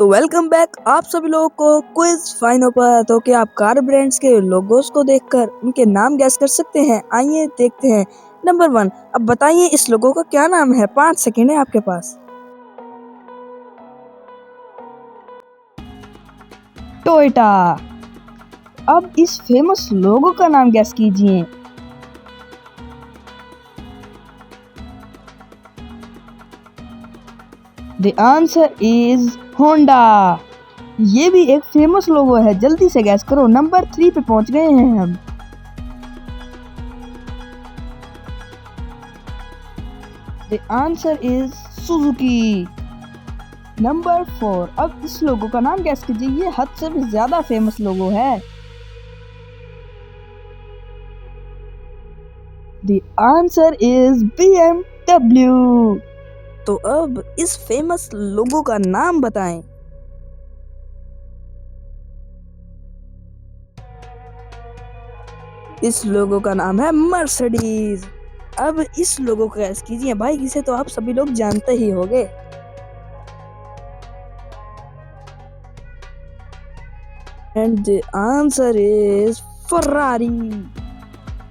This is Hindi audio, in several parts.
तो वेलकम बैक आप सभी लोगों को क्विज फाइनल पर। तो क्या आप कार ब्रांड्स के लोगोस को देखकर उनके नाम गैस कर सकते हैं? आइए देखते हैं। नंबर 1, अब बताइए इस लोगो का क्या नाम है? 5 सेकेंड है आपके पास। टोयोटा। अब इस फेमस लोगो का नाम गैस कीजिए। The answer is Honda. ये भी एक फेमस लोगो है, जल्दी से गैस करो। नंबर 3 पे पहुंच गए हैं हम। The answer is Suzuki. Number 4, अब इस लोगो का नाम गैस कीजिए। ये हद से भी ज्यादा फेमस लोगो है। The answer is BMW। तो अब इस फेमस लोगो का नाम बताएं। इस लोगो का नाम है मर्सिडीज। अब इस लोगो को गैस कीजिए भाई, इसे तो आप सभी लोग जानते ही होंगे। And the answer is Ferrari.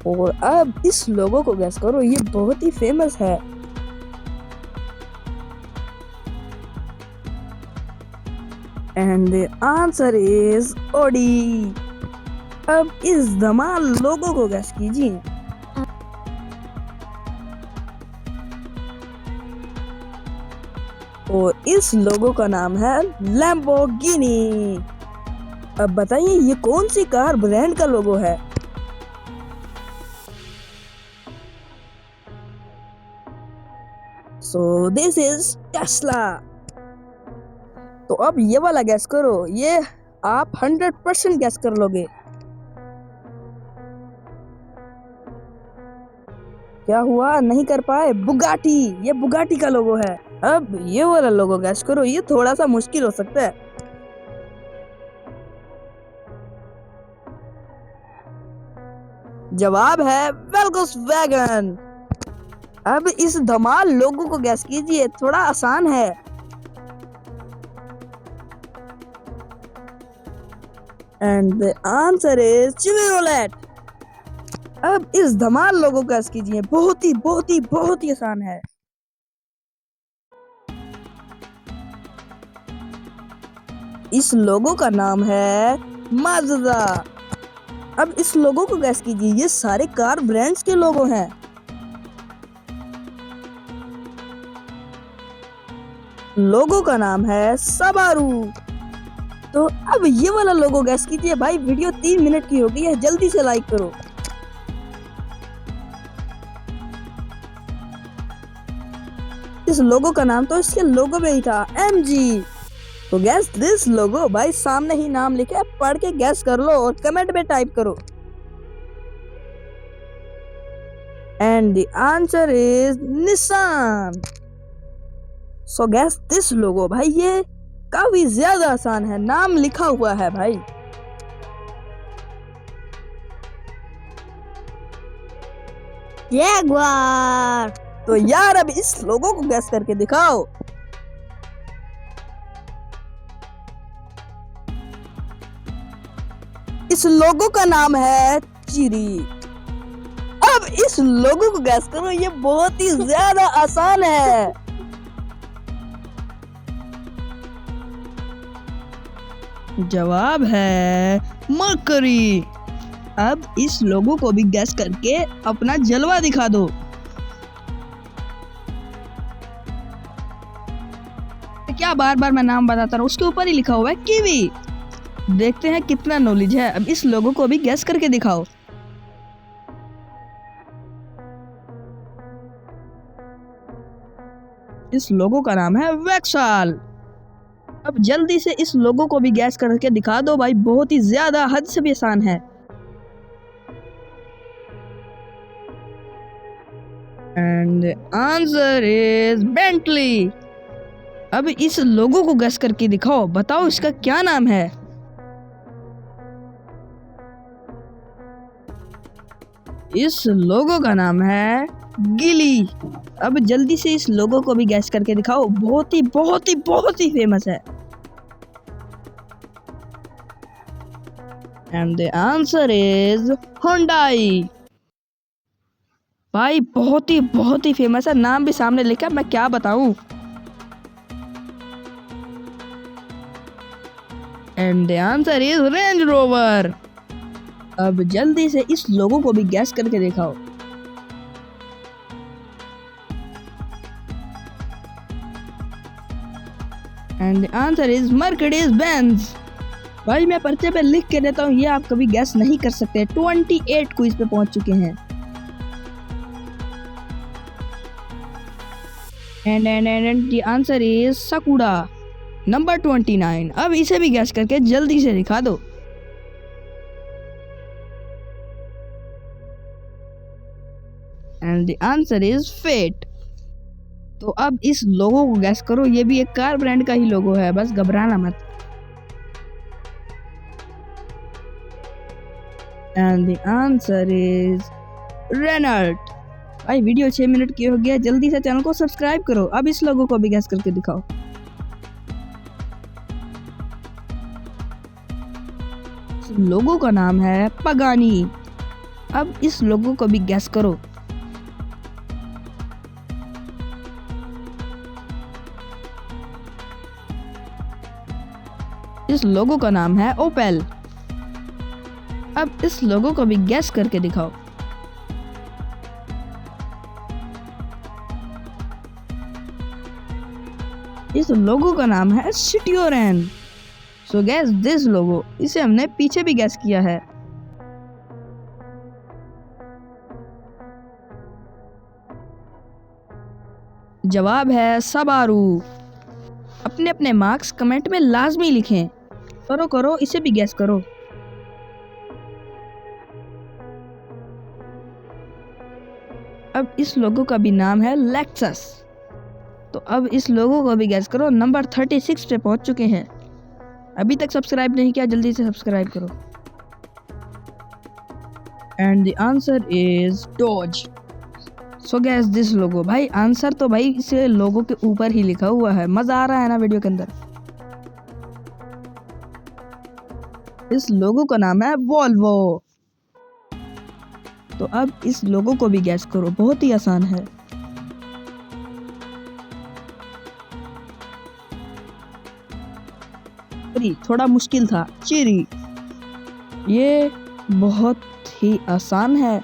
और अब इस लोगो को गैस करो, ये बहुत ही फेमस है। And the answer is Audi. अब इस धमाल लोगो को गैस कीजिए। और इस लोगो का नाम है लैम्बोर्गिनी। अब बताइए ये कौन सी कार ब्रांड का लोगो है? So this is Tesla. तो अब ये वाला गैस करो, ये आप 100% गैस कर लोगे। क्या हुआ, नहीं कर पाए? बुगाटी। ये बुगाटी का लोगो है। अब ये वाला लोगो गैस करो, ये थोड़ा सा मुश्किल हो सकता है। जवाब है वोल्क्सवैगन। अब इस धमाल लोगो को गैस कीजिए, थोड़ा आसान है। And the answer is Chevrolet. अब इस धमाल लोगो को गैस कीजिए, बहुत ही आसान है। इस लोगो का नाम है माज़दा। अब इस लोगो को गैस कीजिए, ये सारे कार ब्रांड्स के लोगो हैं। लोगो का नाम है सबारू। तो अब ये वाला लोगो गैस कीजिए भाई, वीडियो 3 मिनट की हो गई है, जल्दी से लाइक करो। इस लोगो का नाम तो इसके लोगो में ही था, MG। तो गैस दिस लोगो भाई, सामने ही नाम लिखा है, पढ़ के गैस कर लो और कमेंट में टाइप करो। And the answer is Nissan. So guess this logo भाई, ये काफी ज्यादा आसान है, नाम लिखा हुआ है भाई। जैगुआर। तो यार अब इस लोगो को गैस करके दिखाओ। इस लोगो का नाम है चिरी। अब इस लोगो को गैस करो, ये बहुत ही ज्यादा आसान है। जवाब है मरकरी। अब इस लोगो को भी गैस करके अपना जलवा दिखा दो। क्या बार बार मैं नाम बताता रहा, उसके ऊपर ही लिखा हुआ है कीवी। देखते हैं कितना नॉलेज है। अब इस लोगो को भी गैस करके दिखाओ। इस लोगो का नाम है वैक्साल। अब जल्दी से इस लोगो को भी गैस करके दिखा दो भाई, बहुत ही ज्यादा, हद से भी आसान है। And answer is Bentley. अब इस लोगो को गैस करके दिखाओ, बताओ इसका क्या नाम है? इस लोगो का नाम है गिली। अब जल्दी से इस लोगो को भी गैस करके दिखाओ, बहुत ही फेमस है। And the answer is Hyundai। भाई बहुत ही फेमस है, नाम भी सामने लिखा, मैं क्या बताऊं। And the answer is range rover. अब जल्दी से इस लोगो को भी गैस करके दिखाओ। And the answer is Mercedes Benz. भाई मैं पर्चे पे लिख के देता हूँ, ये आप कभी गैस नहीं कर सकते। 28 क्विज पे पहुंच चुके हैं। And the answer is Sakura number 29। अब इसे भी गैस करके जल्दी से दिखा दो। And the answer is Fiat. तो अब इस लोगो को गैस करो, ये भी एक कार ब्रांड का ही लोगो है, बस घबराना मत। And the answer is Renault. भाई वीडियो 6 मिनट की हो गया, जल्दी से चैनल को सब्सक्राइब करो। अब इस लोगो को भी गैस करके दिखाओ। इस लोगो का नाम है पगानी। अब इस लोगो को भी गैस करो। इस लोगो का नाम है ओपेल। अब इस लोगो को भी गैस करके दिखाओ। इस लोगो का नाम है सिट्योरेन। सो गैस दिस लोगो, इसे हमने पीछे भी गैस किया है। जवाब है सबारू। अपने अपने मार्क्स कमेंट में लाजमी लिखें। करो करो, इसे भी गैस करो। अब इस लोगो का भी नाम है लेक्सस। तो अब इस लोगो को भी गैस करो। नंबर 36 पे पहुंच चुके हैं। अभी तक सब्सक्राइब नहीं किया, जल्दी से सब्सक्राइब करो। And the answer is Dodge. So guess this logo. भाई आंसर तो भाई इसे लोगो के ऊपर ही लिखा हुआ है। मजा आ रहा है ना वीडियो के अंदर। इस लोगो का नाम है वॉल्वो। तो अब इस लोगो को भी गैस करो, बहुत ही आसान है। थोड़ा मुश्किल था। चेरी। ये बहुत ही आसान है।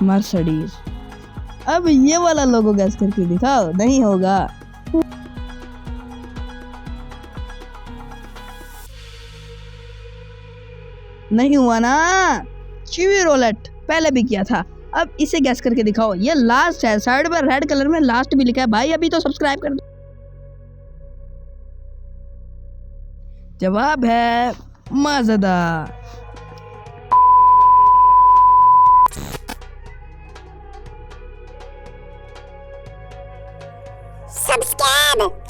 मर्सिडीज। अब ये वाला लोगो गैस करके दिखाओ। नहीं होगा। नहीं हुआ ना। चिविरोलेट पहले भी किया था। अब इसे गैस करके दिखाओ। ये लास्ट है, साइड में रेड कलर में लास्ट भी लिखा है। भाई अभी तो सब्सक्राइब कर दो। जवाब है माज़दा। Subscribe!